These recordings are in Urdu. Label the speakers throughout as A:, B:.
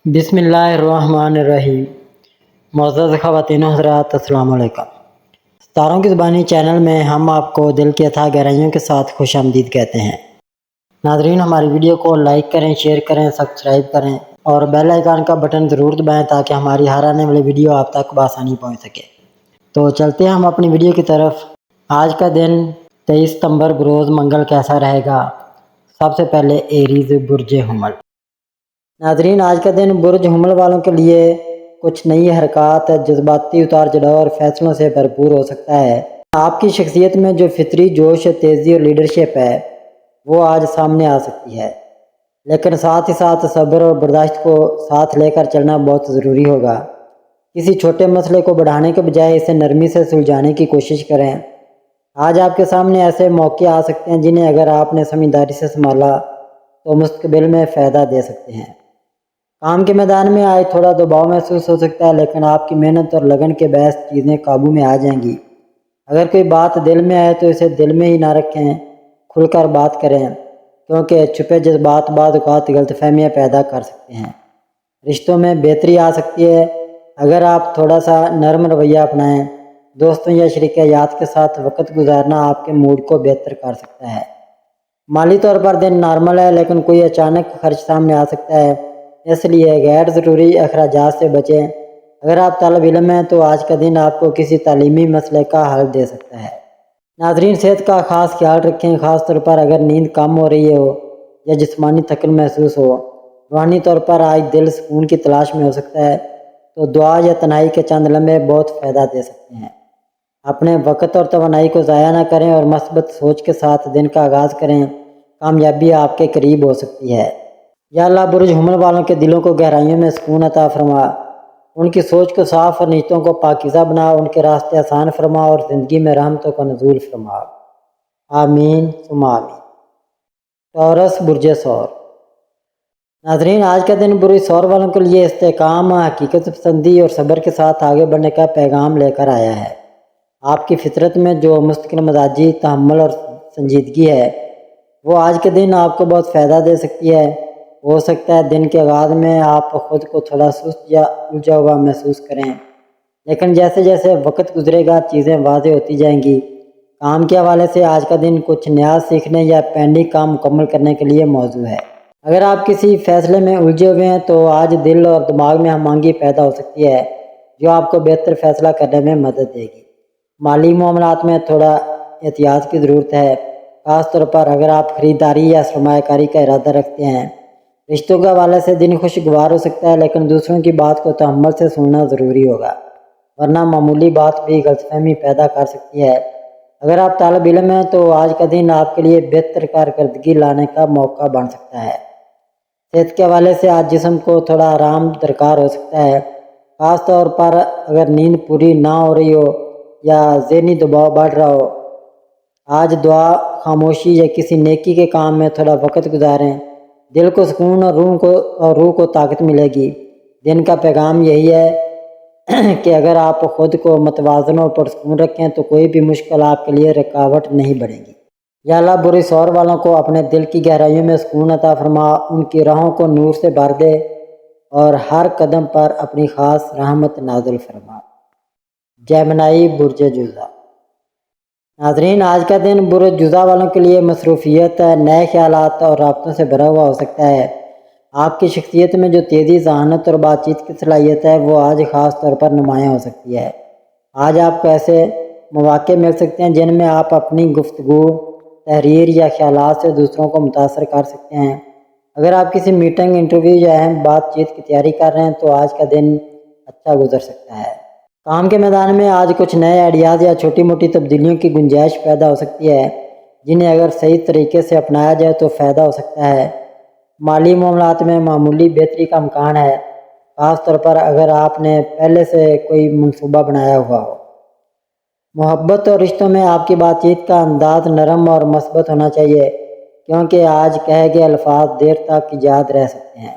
A: بسم اللہ الرحمن الرحیم۔ معزز خواتین و حضرات، السلام علیکم۔ ستاروں کی زبانی چینل میں ہم آپ کو دل کی اتھاہ گہرائیوں کے ساتھ خوش آمدید کہتے ہیں۔ ناظرین، ہماری ویڈیو کو لائک کریں، شیئر کریں، سبسکرائب کریں اور بیل آئیکن کا بٹن ضرور دبائیں تاکہ ہماری ہر آنے والی ویڈیو آپ تک بآسانی پہنچ سکے۔ تو چلتے ہیں ہم اپنی ویڈیو کی طرف۔ آج کا دن 23 ستمبر بروز منگل کیسا رہے گا؟ سب سے پہلے ایریز برج حمل۔ ناظرین، آج کا دن برج حمل والوں کے لیے کچھ نئی حرکات، جذباتی اتار چڑھاؤ اور فیصلوں سے بھرپور ہو سکتا ہے۔ آپ کی شخصیت میں جو فطری جوش، تیزی اور لیڈرشپ ہے وہ آج سامنے آ سکتی ہے، لیکن ساتھ ہی ساتھ صبر اور برداشت کو ساتھ لے کر چلنا بہت ضروری ہوگا۔ کسی چھوٹے مسئلے کو بڑھانے کے بجائے اسے نرمی سے سلجھانے کی کوشش کریں۔ آج آپ کے سامنے ایسے موقع آ سکتے ہیں جنہیں اگر آپ نے سمجھداری سے سنبھالا تو مستقبل میں فائدہ دے سکتے ہیں۔ کام کے میدان میں آج تھوڑا دباؤ محسوس ہو سکتا ہے، لیکن آپ کی محنت اور لگن کے باعث چیزیں قابو میں آ جائیں گی۔ اگر کوئی بات دل میں آئے تو اسے دل میں ہی نہ رکھیں، کھل کر بات کریں، کیونکہ چھپے جذبات بعض اوقات غلط فہمیاں پیدا کر سکتے ہیں۔ رشتوں میں بہتری آ سکتی ہے اگر آپ تھوڑا سا نرم رویہ اپنائیں۔ دوستوں یا شریک حیات کے ساتھ وقت گزارنا آپ کے موڈ کو بہتر کر سکتا ہے۔ مالی طور پر دن نارمل ہے، لیکن کوئی اچانک خرچ سامنے آ سکتا ہے، اس لیے غیر ضروری اخراجات سے بچیں۔ اگر آپ طالب علم ہیں تو آج کا دن آپ کو کسی تعلیمی مسئلے کا حل دے سکتا ہے۔ ناظرین، صحت کا خاص خیال رکھیں، خاص طور پر اگر نیند کم ہو رہی ہو یا جسمانی تھکن محسوس ہو۔ روحانی طور پر آج دل سکون کی تلاش میں ہو سکتا ہے، تو دعا یا تنہائی کے چند لمحے بہت فائدہ دے سکتے ہیں۔ اپنے وقت اور توانائی کو ضائع نہ کریں اور مثبت سوچ کے ساتھ دن کا آغاز کریں، کامیابی آپ کے قریب ہو سکتی ہے۔ یا اللہ برج حمل والوں کے دلوں کو گہرائیوں میں سکون عطا فرما، ان کی سوچ کو صاف اور نیتوں کو پاکیزہ بنا، ان کے راستے آسان فرما اور زندگی میں رحمتوں کا نزول فرما۔ آمین ثم آمین۔ ٹورس برج ثور۔ ناظرین، آج کا دن برج ثور والوں کے لیے استحکام، حقیقت پسندی اور صبر کے ساتھ آگے بڑھنے کا پیغام لے کر آیا ہے۔ آپ کی فطرت میں جو مستقل مزاجی، تحمل اور سنجیدگی ہے وہ آج کے دن آپ کو بہت فائدہ دے سکتی ہے۔ ہو سکتا ہے دن کے آغاز میں آپ خود کو تھوڑا سست یا الجھا ہوا محسوس کریں، لیکن جیسے جیسے وقت گزرے گا چیزیں واضح ہوتی جائیں گی۔ کام کے حوالے سے آج کا دن کچھ نیا سیکھنے یا پینڈنگ کام مکمل کرنے کے لیے موزوں ہے۔ اگر آپ کسی فیصلے میں الجھے ہوئے ہیں تو آج دل اور دماغ میں ہم آہنگی پیدا ہو سکتی ہے جو آپ کو بہتر فیصلہ کرنے میں مدد دے گی۔ مالی معاملات میں تھوڑا احتیاط کی ضرورت ہے، خاص طور پر اگر آپ خریداری یا سرمایہ کاری کا ارادہ رکھتے ہیں۔ رشتوں کے حوالے سے دن خوشگوار ہو سکتا ہے، لیکن دوسروں کی بات کو تحمل سے سننا ضروری ہوگا، ورنہ معمولی بات بھی غلط فہمی پیدا کر سکتی ہے۔ اگر آپ طالب علم ہیں تو آج کا دن آپ کے لیے بہتر کارکردگی لانے کا موقع بن سکتا ہے۔ صحت کے حوالے سے آج جسم کو تھوڑا آرام درکار ہو سکتا ہے، خاص طور پر اگر نیند پوری نہ ہو رہی ہو یا ذہنی دباؤ بڑھ رہا ہو۔ آج دعا، خاموشی یا کسی نیکی کے کام میں تھوڑا وقت گزاریں، دل کو سکون اور روح کو طاقت ملے گی۔ دن کا پیغام یہی ہے کہ اگر آپ خود کو متوازن اور پرسکون رکھیں تو کوئی بھی مشکل آپ کے لیے رکاوٹ نہیں بنے گی۔ یا اللہ برج ثور والوں کو اپنے دل کی گہرائیوں میں سکون عطا فرما، ان کی راہوں کو نور سے بھر دے اور ہر قدم پر اپنی خاص رحمت نازل فرما۔ جیمنائی برج جوزا۔ ناظرین، آج کا دن برج جوزا والوں کے لیے مصروفیت، نئے خیالات اور رابطوں سے بھرا ہوا ہو سکتا ہے۔ آپ کی شخصیت میں جو تیزی، ذہانت اور بات چیت کی صلاحیت ہے وہ آج خاص طور پر نمایاں ہو سکتی ہے۔ آج آپ کو ایسے مواقع مل سکتے ہیں جن میں آپ اپنی گفتگو، تحریر یا خیالات سے دوسروں کو متاثر کر سکتے ہیں۔ اگر آپ کسی میٹنگ، انٹرویو یا اہم بات چیت کی تیاری کر رہے ہیں تو آج کا دن اچھا گزر سکتا ہے۔ کام کے میدان میں آج کچھ نئے آئیڈیاز یا چھوٹی موٹی تبدیلیوں کی گنجائش پیدا ہو سکتی ہے جنہیں اگر صحیح طریقے سے اپنایا جائے تو فائدہ ہو سکتا ہے۔ مالی معاملات میں معمولی بہتری کا امکان ہے، خاص طور پر اگر آپ نے پہلے سے کوئی منصوبہ بنایا ہوا ہو۔ محبت اور رشتوں میں آپ کی بات چیت کا انداز نرم اور مثبت ہونا چاہیے، کیونکہ آج کہے گئے الفاظ دیر تک یاد رہ سکتے ہیں۔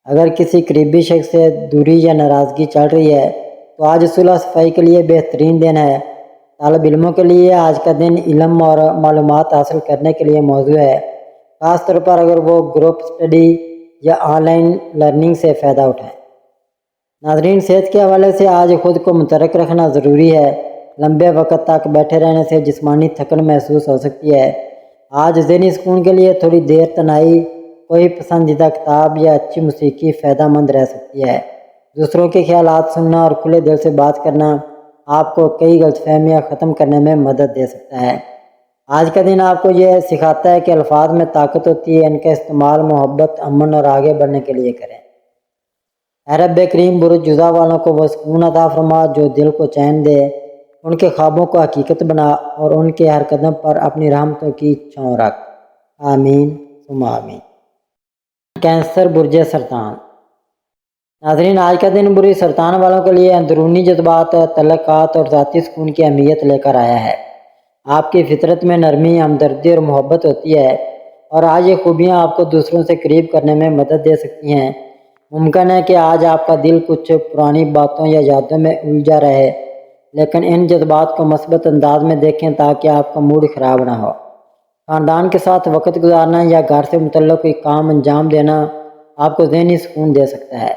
A: اگر کسی قریبی شخص سے دوری یا ناراضگی چل رہی ہے تو آج صلح صفائی کے لیے بہترین دن ہے۔ طالب علموں کے لیے آج کا دن علم اور معلومات حاصل کرنے کے لیے موزوں ہے، خاص طور پر اگر وہ گروپ اسٹڈی یا آن لائن لرننگ سے فائدہ اٹھائیں۔ ناظرین، صحت کے حوالے سے آج خود کو متحرک رکھنا ضروری ہے۔ لمبے وقت تک بیٹھے رہنے سے جسمانی تھکن محسوس ہو سکتی ہے۔ آج ذہنی سکون کے لیے تھوڑی دیر تنہائی، کوئی پسندیدہ کتاب یا اچھی موسیقی فائدہ مند رہ سکتی ہے۔ دوسروں کے خیالات سننا اور کھلے دل سے بات کرنا آپ کو کئی غلط فہمیاں ختم کرنے میں مدد دے سکتا ہے۔ آج کا دن آپ کو یہ سکھاتا ہے کہ الفاظ میں طاقت ہوتی ہے، ان کا استعمال محبت، امن اور آگے بڑھنے کے لیے کریں۔ اے رب کریم، برج جزا والوں کو وہ سکون عطا فرما جو دل کو چین دے، ان کے خوابوں کو حقیقت بنا اور ان کے ہر قدم پر اپنی رحمتوں کی چھاؤں رکھ۔ آمین ثم آمین۔ کینسر، برج سرطان۔ ناظرین، آج کا دن برج سرطان والوں کے لیے اندرونی جذبات، تعلقات اور ذاتی سکون کی اہمیت لے کر آیا ہے۔ آپ کی فطرت میں نرمی، ہمدردی اور محبت ہوتی ہے اور آج یہ خوبیاں آپ کو دوسروں سے قریب کرنے میں مدد دے سکتی ہیں۔ ممکن ہے کہ آج آپ کا دل کچھ پرانی باتوں یا یادوں میں الجھا رہے، لیکن ان جذبات کو مثبت انداز میں دیکھیں تاکہ آپ کا موڈ خراب نہ ہو۔ خاندان کے ساتھ وقت گزارنا یا گھر سے متعلق کوئی کام انجام دینا آپ کو ذہنی سکون دے سکتا ہے۔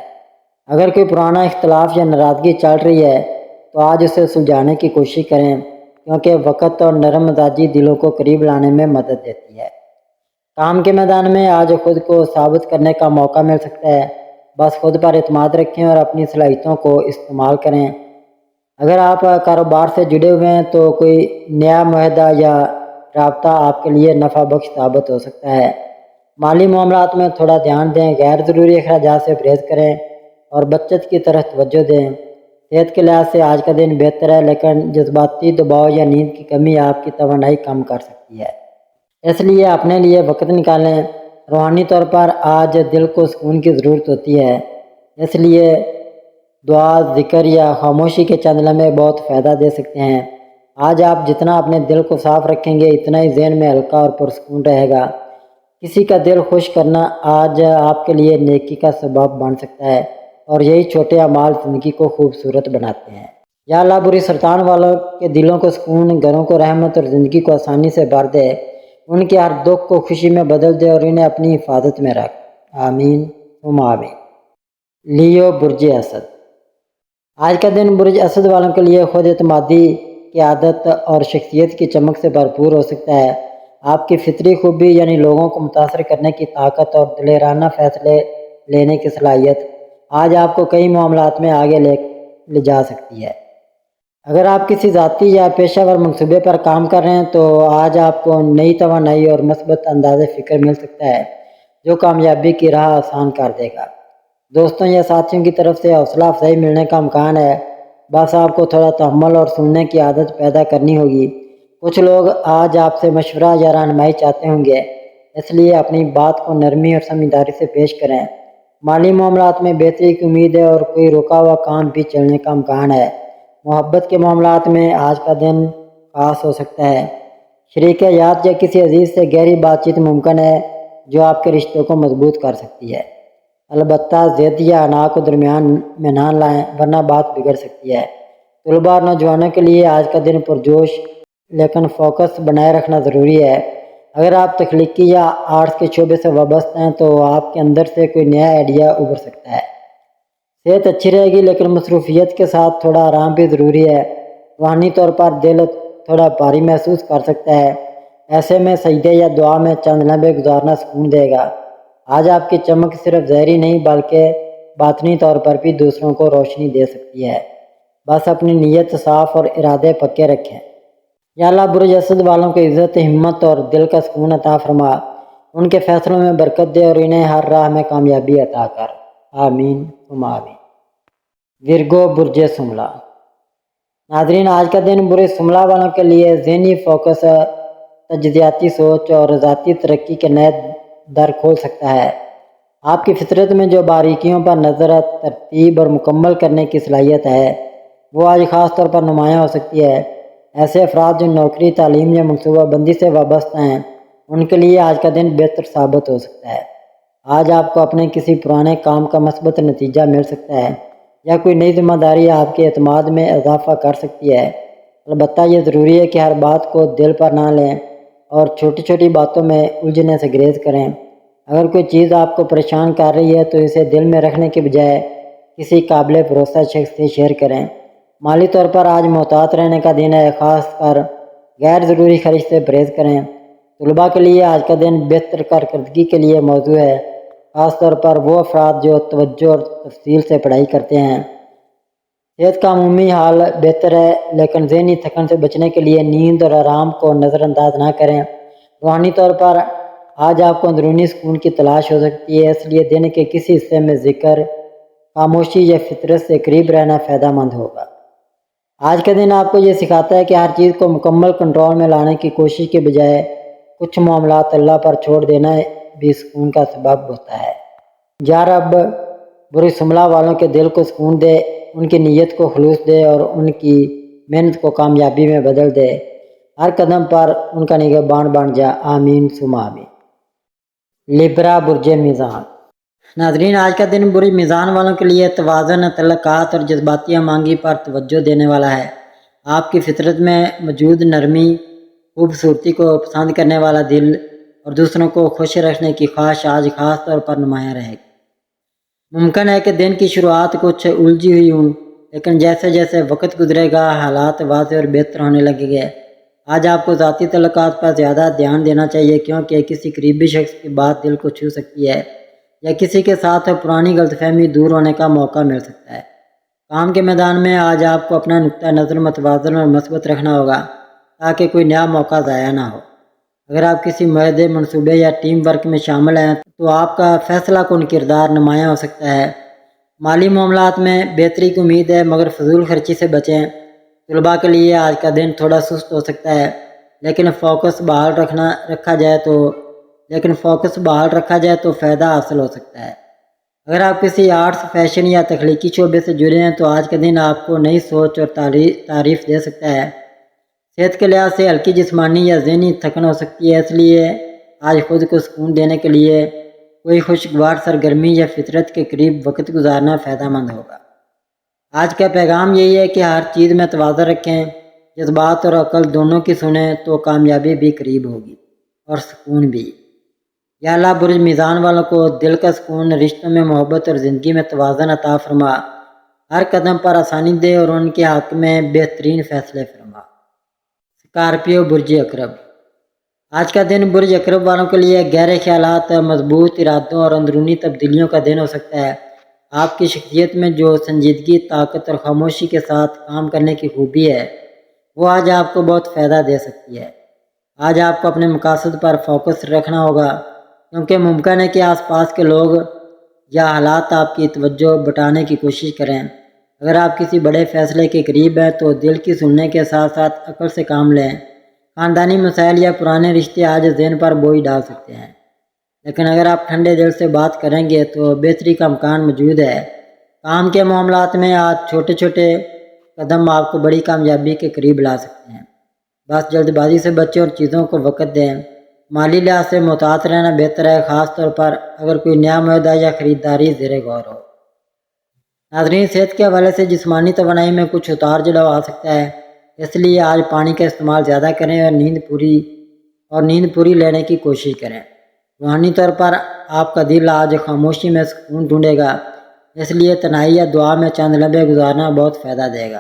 A: اگر کوئی پرانا اختلاف یا ناراضگی چل رہی ہے تو آج اسے سلجھانے کی کوشش کریں، کیونکہ وقت اور نرم مزاجی دلوں کو قریب لانے میں مدد دیتی ہے۔ کام کے میدان میں آج خود کو ثابت کرنے کا موقع مل سکتا ہے۔ بس خود پر اعتماد رکھیں اور اپنی صلاحیتوں کو استعمال کریں۔ اگر آپ کاروبار سے جڑے ہوئے ہیں تو کوئی نیا معاہدہ یا رابطہ آپ کے لیے نفع بخش ثابت ہو سکتا ہے۔ مالی معاملات میں تھوڑا دھیان دیں، غیر ضروری اخراجات سے پرہیز کریں اور بچت کی طرف توجہ دیں۔ صحت کے لحاظ سے آج کا دن بہتر ہے، لیکن جذباتی دباؤ یا نیند کی کمی آپ کی توانائی کم کر سکتی ہے۔ اس لیے اپنے لیے وقت نکالیں۔ روحانی طور پر آج دل کو سکون کی ضرورت ہوتی ہے، اس لیے دعا، ذکر یا خاموشی کے چند لمحے بہت فائدہ دے سکتے ہیں۔ آج آپ جتنا اپنے دل کو صاف رکھیں گے اتنا ہی ذہن میں ہلکا اور پرسکون رہے گا۔ کسی کا دل خوش کرنا آج آپ کے لیے نیکی کا سبب بن سکتا ہے اور یہی چھوٹے اعمال زندگی کو خوبصورت بناتے ہیں۔ یا اللہ، برج سرطان والوں کے دلوں کو سکون، گھروں کو رحمت اور زندگی کو آسانی سے بھر دے، ان کے ہر دکھ کو خوشی میں بدل دے اور انہیں اپنی حفاظت میں رکھ۔ آمین ثم آمین۔ لیو، برج اسد۔ آج کا دن برج اسد والوں کے لیے خود اعتمادی، قیادت اور شخصیت کی چمک سے بھرپور ہو سکتا ہے۔ آپ کی فطری خوبی یعنی لوگوں کو متاثر کرنے کی طاقت اور دلیرانہ فیصلے لینے کی صلاحیت آج آپ کو کئی معاملات میں آگے لے جا سکتی ہے۔ اگر آپ کسی ذاتی یا پیشہ ور منصوبے پر کام کر رہے ہیں تو آج آپ کو نئی توانائی اور مثبت انداز فکر مل سکتا ہے جو کامیابی کی راہ آسان کر دے گا۔ دوستوں یا ساتھیوں کی طرف سے حوصلہ افزائی ملنے کا امکان ہے، بس آپ کو تھوڑا تحمل اور سننے کی عادت پیدا کرنی ہوگی۔ کچھ لوگ آج آپ سے مشورہ یا رہنمائی چاہتے ہوں گے، اس لیے اپنی بات کو نرمی اور سمجھداری سے پیش کریں۔ مالی معاملات میں بہتری کی امید ہے اور کوئی رکا ہوا کام بھی چلنے کا امکان ہے۔ محبت کے معاملات میں آج کا دن خاص ہو سکتا ہے۔ شریک حیات یا کسی عزیز سے گہری بات چیت ممکن ہے جو آپ کے رشتوں کو مضبوط کر سکتی ہے۔ البتہ ضد یا انا کو درمیان میں نہ لائیں ورنہ بات بگڑ سکتی ہے۔ طلباء اور نوجوانوں کے لیے آج کا دن پرجوش لیکن فوکس بنائے رکھنا ضروری ہے۔ اگر آپ تخلیقی یا آرٹس کے شعبے سے وابستہ ہیں تو آپ کے اندر سے کوئی نیا آئیڈیا ابھر سکتا ہے۔ صحت اچھی رہے گی لیکن مصروفیت کے ساتھ تھوڑا آرام بھی ضروری ہے۔ روحانی طور پر دل تھوڑا بھاری محسوس کر سکتا ہے، ایسے میں سجدے یا دعا میں چند لمحے گزارنا سکون دے گا۔ آج آپ کی چمک صرف ظاہری نہیں بلکہ باطنی طور پر بھی دوسروں کو روشنی دے سکتی ہے۔ بس اپنی نیت صاف اور ارادے پکے رکھیں۔ یا اللہ، برج اسد والوں کو عزت، ہمت اور دل کا سکون عطا فرما، ان کے فیصلوں میں برکت دے اور انہیں ہر راہ میں کامیابی عطا کر۔ آمین ثم آمین۔ ورگو، برج سملہ۔ ناظرین، آج کا دن برج سملہ والوں کے لیے ذہنی فوکس، تجزیاتی سوچ اور ذاتی ترقی کے نئے در کھول سکتا ہے۔ آپ کی فطرت میں جو باریکیوں پر نظر، ترتیب اور مکمل کرنے کی صلاحیت ہے وہ آج خاص طور پر نمایاں ہو سکتی ہے۔ ایسے افراد جو نوکری، تعلیم یا منصوبہ بندی سے وابستہ ہیں ان کے لیے آج کا دن بہتر ثابت ہو سکتا ہے۔ آج آپ کو اپنے کسی پرانے کام کا مثبت نتیجہ مل سکتا ہے یا کوئی نئی ذمہ داری آپ کے اعتماد میں اضافہ کر سکتی ہے۔ البتہ یہ ضروری ہے کہ ہر بات کو دل پر نہ لیں اور چھوٹی چھوٹی باتوں میں الجھنے سے گریز کریں۔ اگر کوئی چیز آپ کو پریشان کر رہی ہے تو اسے دل میں رکھنے کے بجائے کسی قابل بھروسہ شخص سے شیئر کریں۔ مالی طور پر آج محتاط رہنے کا دن ہے، خاص کر غیر ضروری خرچ سے پرہیز کریں۔ طلباء کے لیے آج کا دن بہتر کارکردگی کے لیے موزوں ہے، خاص طور پر وہ افراد جو توجہ اور تفصیل سے پڑھائی کرتے ہیں۔ صحت کا عمومی حال بہتر ہے، لیکن ذہنی تھکن سے بچنے کے لیے نیند اور آرام کو نظر انداز نہ کریں۔ روحانی طور پر آج آپ کو اندرونی سکون کی تلاش ہو سکتی ہے، اس لیے دن کے کسی حصے میں ذکر، خاموشی یا فطرت سے قریب رہنا فائدہ مند ہوگا۔ آج کا دن آپ کو یہ سکھاتا ہے کہ ہر چیز کو مکمل کنٹرول میں لانے کی کوشش کے بجائے کچھ معاملات اللہ پر چھوڑ دینا بھی سکون کا سبب ہوتا ہے۔ یا رب بری سملہ والوں کے دل کو سکون دے، ان کی نیت کو خلوص دے اور ان کی محنت کو کامیابی میں بدل دے۔ ہر قدم پر ان کا نگہبان بن جا، آمین ثم آمین۔ لیبرا برج میزان۔ ناظرین، آج کا دن برج میزان والوں کے لیے توازن، تعلقات اور جذباتی ہمانگی پر توجہ دینے والا ہے۔ آپ کی فطرت میں موجود نرمی، خوبصورتی کو پسند کرنے والا دل اور دوسروں کو خوش رکھنے کی خواہش آج خاص طور پر نمایاں رہے گی۔ ممکن ہے کہ دن کی شروعات کچھ الجھی ہوئی ہوں، لیکن جیسے جیسے وقت گزرے گا حالات واضح اور بہتر ہونے لگیں گے۔ آج آپ کو ذاتی تعلقات پر زیادہ دھیان دینا چاہیے، کیونکہ کسی قریبی شخص کی بات دل کو چھو سکتی ہے یا کسی کے ساتھ پرانی غلط فہمی دور ہونے کا موقع مل سکتا ہے۔ کام کے میدان میں آج آپ کو اپنا نقطہ نظر متوازن اور مثبت رکھنا ہوگا تاکہ کوئی نیا موقع ضائع نہ ہو۔ اگر آپ کسی معاہدے، منصوبے یا ٹیم ورک میں شامل ہیں تو آپ کا فیصلہ کن کردار نمایاں ہو سکتا ہے۔ مالی معاملات میں بہتری کی امید ہے، مگر فضول خرچی سے بچیں۔ طلباء کے لیے آج کا دن تھوڑا سست ہو سکتا ہے، لیکن فوکس بحال رکھا جائے تو فائدہ حاصل ہو سکتا ہے۔ اگر آپ کسی آرٹس، فیشن یا تخلیقی شعبے سے جڑے ہیں تو آج کا دن آپ کو نئی سوچ اور تعریف دے سکتا ہے۔ صحت کے لحاظ سے ہلکی جسمانی یا ذہنی تھکن ہو سکتی ہے، اس لیے آج خود کو سکون دینے کے لیے کوئی خوشگوار سرگرمی یا فطرت کے قریب وقت گزارنا فائدہ مند ہوگا۔ آج کا پیغام یہی ہے کہ ہر چیز میں توازن رکھیں، جذبات اور عقل دونوں کی سنیں تو کامیابی بھی قریب ہوگی اور سکون بھی۔ یا اللہ برج میزان والوں کو دل کا سکون، رشتوں میں محبت اور زندگی میں توازن عطا فرما، ہر قدم پر آسانی دے اور ان کے حق میں بہترین فیصلے فرما۔ اسکارپیو برج عقرب۔ آج کا دن برج عقرب والوں کے لیے گہرے خیالات، مضبوط ارادوں اور اندرونی تبدیلیوں کا دن ہو سکتا ہے۔ آپ کی شخصیت میں جو سنجیدگی، طاقت اور خاموشی کے ساتھ کام کرنے کی خوبی ہے وہ آج آپ کو بہت فائدہ دے سکتی ہے۔ آج آپ کو اپنے مقاصد پر فوکس رکھنا ہوگا، کیونکہ ممکن ہے کہ آس پاس کے لوگ یا حالات آپ کی توجہ بٹانے کی کوشش کریں۔ اگر آپ کسی بڑے فیصلے کے قریب ہیں تو دل کی سننے کے ساتھ ساتھ عقل سے کام لیں۔ خاندانی مسائل یا پرانے رشتے آج ذہن پر بوجھ ڈال سکتے ہیں، لیکن اگر آپ ٹھنڈے دل سے بات کریں گے تو بہتری کا امکان موجود ہے۔ کام کے معاملات میں آج چھوٹے چھوٹے قدم آپ کو بڑی کامیابی کے قریب لا سکتے ہیں۔ بس جلد بازی سے بچیں اور چیزوں کو وقت دیں۔ مالی لحاظ سے محتاط رہنا بہتر ہے، خاص طور پر اگر کوئی نیا معاہدہ یا خریداری زیر غور ہو۔ ناظرین، صحت کے حوالے سے جسمانی توانائی میں کچھ اتار چڑھاؤ آ سکتا ہے، اس لیے آج پانی کا استعمال زیادہ کریں اور نیند پوری لینے کی کوشش کریں۔ روحانی طور پر آپ کا دل آج خاموشی میں سکون ڈھونڈے گا، اس لیے تنہائی یا دعا میں چند لمحے گزارنا بہت فائدہ دے گا۔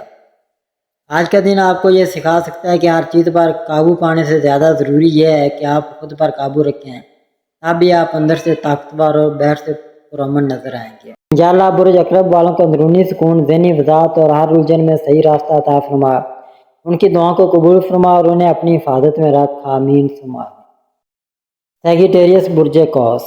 A: آج کا دن آپ کو یہ سکھا سکتا ہے کہ ہر چیز پر قابو پانے سے زیادہ ضروری یہ ہے کہ آپ خود پر قابو رکھیں، تب بھی آپ اندر سے طاقتور اور باہر سے پرامن نظر آئیں گے۔ یا اللہ برج عقرب والوں کو اندرونی سکون، ذہنی وضاحت اور ہر الجھن میں صحیح راستہ عطا فرما، ان کی دعاؤں کو قبول فرما اور انہیں اپنی حفاظت میں رکھ، آمین ثم آمین۔ سیگیٹیریس برج قوس۔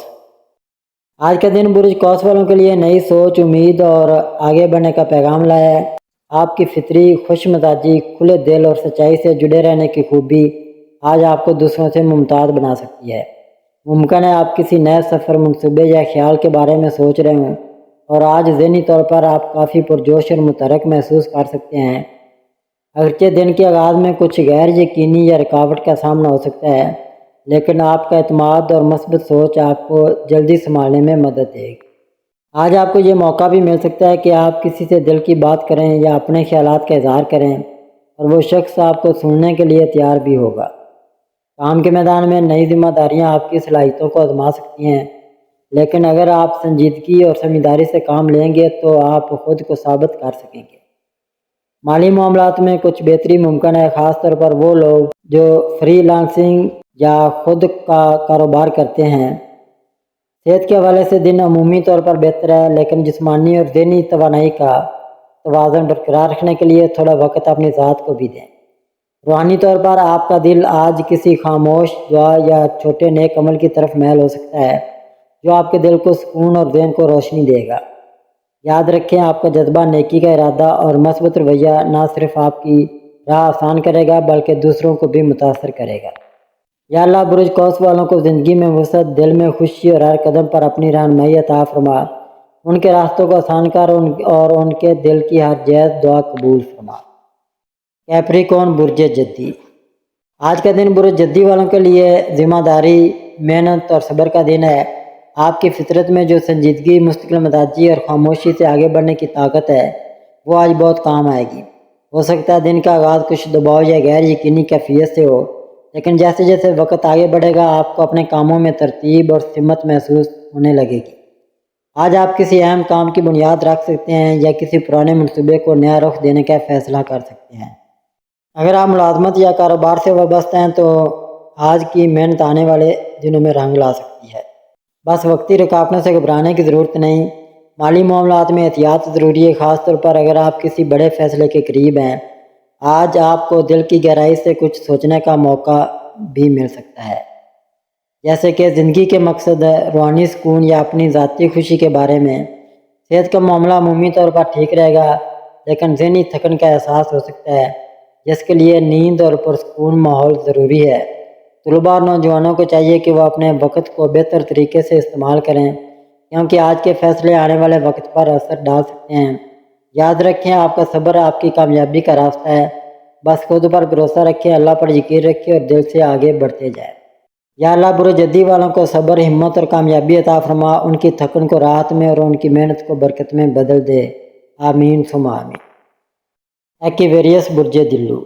A: آج کا دن برج قوس والوں کے لیے نئی سوچ، امید اور آگے بڑھنے کا پیغام لایا ہے۔ آپ کی فطری خوش مزاجی، کھلے دل اور سچائی سے جڑے رہنے کی خوبی آج آپ کو دوسروں سے ممتاز بنا سکتی ہے۔ ممکن ہے آپ کسی نئے سفر، منصوبے یا خیال کے بارے میں سوچ رہے ہوں اور آج ذہنی طور پر آپ کافی پرجوش اور متحرک محسوس کر سکتے ہیں۔ اگرچہ دن کے آغاز میں کچھ غیر یقینی یا رکاوٹ کا سامنا ہو سکتا ہے، لیکن آپ کا اعتماد اور مثبت سوچ آپ کو جلدی سنبھالنے میں مدد دے گی۔ آج آپ کو یہ موقع بھی مل سکتا ہے کہ آپ کسی سے دل کی بات کریں یا اپنے خیالات کا اظہار کریں اور وہ شخص آپ کو سننے کے لیے تیار بھی ہوگا۔ کام کے میدان میں نئی ذمہ داریاں آپ کی صلاحیتوں کو آزما سکتی ہیں، لیکن اگر آپ سنجیدگی اور سمجھداری سے کام لیں گے تو آپ خود کو ثابت کر سکیں گے۔ مالی معاملات میں کچھ بہتری ممکن ہے، خاص طور پر وہ لوگ جو فری لانسنگ یا خود کا کاروبار کرتے ہیں۔ صحت کے حوالے سے دن عمومی طور پر بہتر ہے، لیکن جسمانی اور ذہنی توانائی کا توازن برقرار رکھنے کے لیے تھوڑا وقت اپنی ذات کو بھی دیں۔ روحانی طور پر آپ کا دل آج کسی خاموش دعا یا چھوٹے نیک عمل کی طرف میل ہو سکتا ہے جو آپ کے دل کو سکون اور ذہن کو روشنی دے گا۔ یاد رکھیں، آپ کا جذبہ، نیکی کا ارادہ اور مثبت رویہ نہ صرف آپ کی راہ آسان کرے گا بلکہ دوسروں کو بھی متاثر کرے گا۔ یا اللہ، برج قوس والوں کو زندگی میں وسعت، دل میں خوشی اور ہر قدم پر اپنی رہنمائی عطا فرما۔ ان کے راستوں کو آسان کر اور ان کے دل کی ہر جائز دعا قبول فرما۔ کیپریکون، برج جدی۔ آج کا دن برج جدی والوں کے لیے ذمہ داری، محنت اور صبر کا دن ہے۔ آپ کی فطرت میں جو سنجیدگی، مستقل مزاجی اور خاموشی سے آگے بڑھنے کی طاقت ہے وہ آج بہت کام آئے گی۔ ہو سکتا ہے دن کا آغاز کچھ دباؤ یا غیر یقینی کیفیت سے ہو، لیکن جیسے جیسے وقت آگے بڑھے گا آپ کو اپنے کاموں میں ترتیب اور سمت محسوس ہونے لگے گی۔ آج آپ کسی اہم کام کی بنیاد رکھ سکتے ہیں یا کسی پرانے منصوبے کو نیا رخ دینے کا فیصلہ کر سکتے ہیں۔ اگر آپ ملازمت یا کاروبار سے وابستہ ہیں تو آج کی محنت آنے والے دنوں میں رنگ لا سکتی ہے۔ بس وقتی رکاوٹوں سے گھبرانے کی ضرورت نہیں۔ مالی معاملات میں احتیاط ضروری ہے، خاص طور پر اگر آپ کسی بڑے فیصلے کے قریب ہیں۔ آج آپ کو دل کی گہرائی سے کچھ سوچنے کا موقع بھی مل سکتا ہے، جیسے کہ زندگی کے مقصد، روحانی سکون یا اپنی ذاتی خوشی کے بارے میں۔ صحت کا معاملہ عمومی طور پر ٹھیک رہے گا، لیکن ذہنی تھکن کا احساس ہو سکتا ہے جس کے لیے نیند اور پرسکون ماحول ضروری ہے۔ طلباء اور نوجوانوں کو چاہیے کہ وہ اپنے وقت کو بہتر طریقے سے استعمال کریں، کیونکہ آج کے فیصلے آنے والے وقت پر اثر ڈال سکتے ہیں۔ یاد رکھیں، آپ کا صبر آپ کی کامیابی کا راستہ ہے۔ بس خود پر بھروسہ رکھیں، اللہ پر یقین رکھیں اور دل سے آگے بڑھتے جائیں۔ یا اللہ، برج جدی والوں کو صبر، ہمت اور کامیابی عطا فرما، ان کی تھکن کو راحت میں اور ان کی محنت کو برکت میں بدل دے۔ آمین ثم آمین۔ ایکویریس، برج دلو۔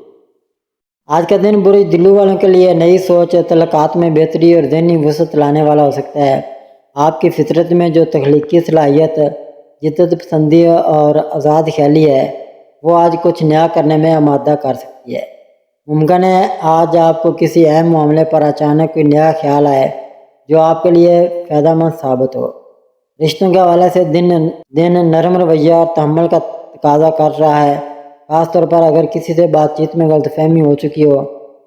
A: آج کا دن برج دلو والوں کے لیے نئی سوچ، تعلقات میں بہتری اور ذہنی وسعت لانے والا ہو سکتا ہے۔ آپ کی فطرت میں جو تخلیقی صلاحیت، جدت پسندی اور آزاد خیالی ہے وہ آج کچھ نیا کرنے میں آمادہ کر سکتی ہے۔ ممکن ہے آج آپ کو کسی اہم معاملے پر اچانک کوئی نیا خیال آئے جو آپ کے لیے فائدہ مند ثابت ہو۔ رشتوں کے حوالے سے دن نرم رویہ اور تحمل کا تقاضا کر رہا ہے، خاص طور پر اگر کسی سے بات چیت میں غلط فہمی ہو چکی ہو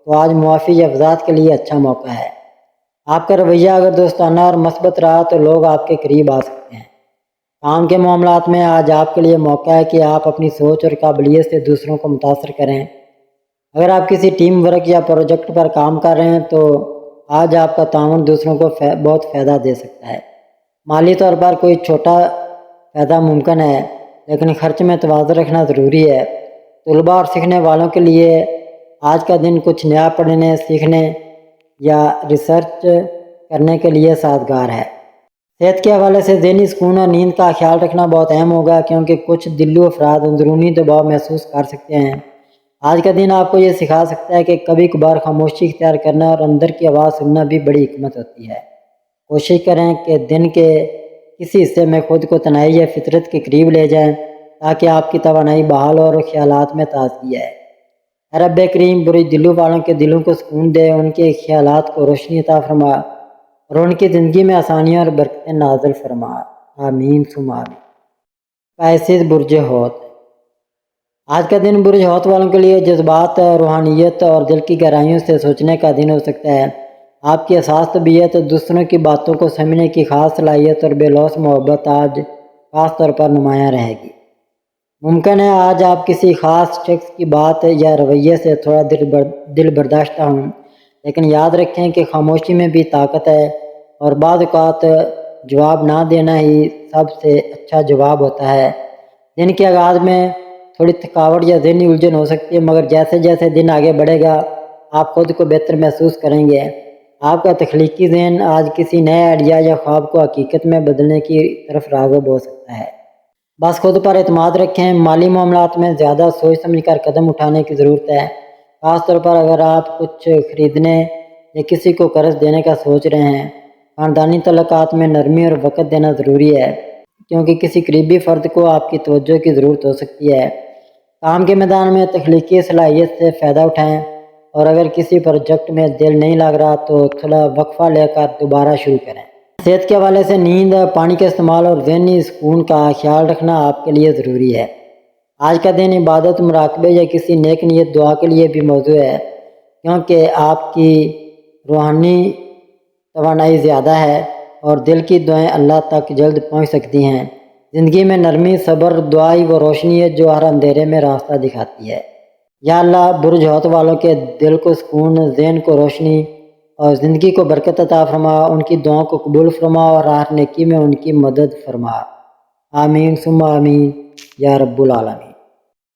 A: تو آج معافی یا وضاحت کے لیے اچھا موقع ہے۔ آپ کا رویہ اگر دوستانہ اور مثبت رہا تو لوگ آپ کے قریب آ سکتے ہیں۔ کام کے معاملات میں آج آپ کے لیے موقع ہے کہ آپ اپنی سوچ اور قابلیت سے دوسروں کو متاثر کریں۔ اگر آپ کسی ٹیم ورک یا پروجیکٹ پر کام کر رہے ہیں تو آج آپ کا تعاون دوسروں کو بہت فائدہ دے سکتا ہے۔ مالی طور پر کوئی چھوٹا فائدہ ممکن ہے، لیکن خرچ میں توازن رکھنا ضروری ہے۔ طلباء اور سیکھنے والوں کے لیے آج کا دن کچھ نیا پڑھنے، سیکھنے یا ریسرچ کرنے کے لیے سازگار ہے۔ صحت کے حوالے سے ذہنی سکون اور نیند کا خیال رکھنا بہت اہم ہوگا، کیونکہ کچھ دلو افراد اندرونی دباؤ محسوس کر سکتے ہیں۔ آج کا دن آپ کو یہ سکھا سکتا ہے کہ کبھی کبھار خاموشی اختیار کرنا اور اندر کی آواز سننا بھی بڑی حکمت ہوتی ہے۔ کوشش کریں کہ دن کے کسی حصے میں خود کو تنہائی یا فطرت کے قریب لے جائیں تاکہ آپ کی توانائی بحال اور خیالات میں تازگی آئے۔ اے رب کریم، برج دلو والوں کے دلوں کو سکون دے، ان کے خیالات کو روشنی عطا فرما اور ان کی زندگی میں آسانیاں اور برکتیں نازل فرما۔ آمین ثم آمین۔ پیسز، برج حوت۔ آج کا دن برج حوت والوں کے لیے جذبات، روحانیت اور دل کی گہرائیوں سے سوچنے کا دن ہو سکتا ہے۔ آپ کی حساس طبیعت، دوسروں کی باتوں کو سمجھنے کی خاص صلاحیت اور بے لوث محبت آج خاص طور پر نمایاں رہے گی۔ ممکن ہے آج آپ کسی خاص شخص کی بات یا رویے سے تھوڑا دل برداشتہ ہوں، لیکن یاد رکھیں کہ خاموشی میں بھی طاقت ہے اور بعض اوقات جواب نہ دینا ہی سب سے اچھا جواب ہوتا ہے۔ دن کے آغاز میں تھوڑی تھکاوٹ یا ذہنی الجھن ہو سکتی ہے، مگر جیسے جیسے دن آگے بڑھے گا آپ خود کو بہتر محسوس کریں گے۔ آپ کا تخلیقی ذہن آج کسی نئے آئیڈیا یا خواب کو حقیقت میں بدلنے کی طرف راغب ہو سکتا ہے۔ بس خود پر اعتماد رکھیں۔ مالی معاملات میں زیادہ سوچ سمجھ کر قدم اٹھانے کی ضرورت ہے، خاص طور پر اگر آپ کچھ خریدنے یا کسی کو قرض دینے کا سوچ رہے ہیں۔ خاندانی تعلقات میں نرمی اور وقت دینا ضروری ہے، کیونکہ کسی قریبی فرد کو آپ کی توجہ کی ضرورت ہو سکتی ہے۔ کام کے میدان میں تخلیقی صلاحیت سے فائدہ اٹھائیں، اور اگر کسی پروجیکٹ میں دل نہیں لگ رہا تو تھوڑا وقفہ لے کر دوبارہ شروع کریں۔ صحت کے حوالے سے نیند، پانی کا استعمال اور ذہنی سکون کا خیال رکھنا آپ کے لیے ضروری ہے۔ آج کا دن عبادت، مراقبے یا کسی نیک نیت دعا کے لیے بھی موزوں ہے، کیونکہ آپ کی روحانی توانائی زیادہ ہے اور دل کی دعائیں اللہ تک جلد پہنچ سکتی ہیں۔ زندگی میں نرمی، صبر، دعائی وہ روشنی ہے جو ہر اندھیرے میں راستہ دکھاتی ہے۔ یا اللہ، برج ہوت والوں کے دل کو سکون، ذہن کو روشنی اور زندگی کو برکت عطا فرما، ان کی دعاؤں کو قبول فرما اور ہر نیکی میں ان کی مدد فرما۔ آمین ثم آمین یا رب العالمین۔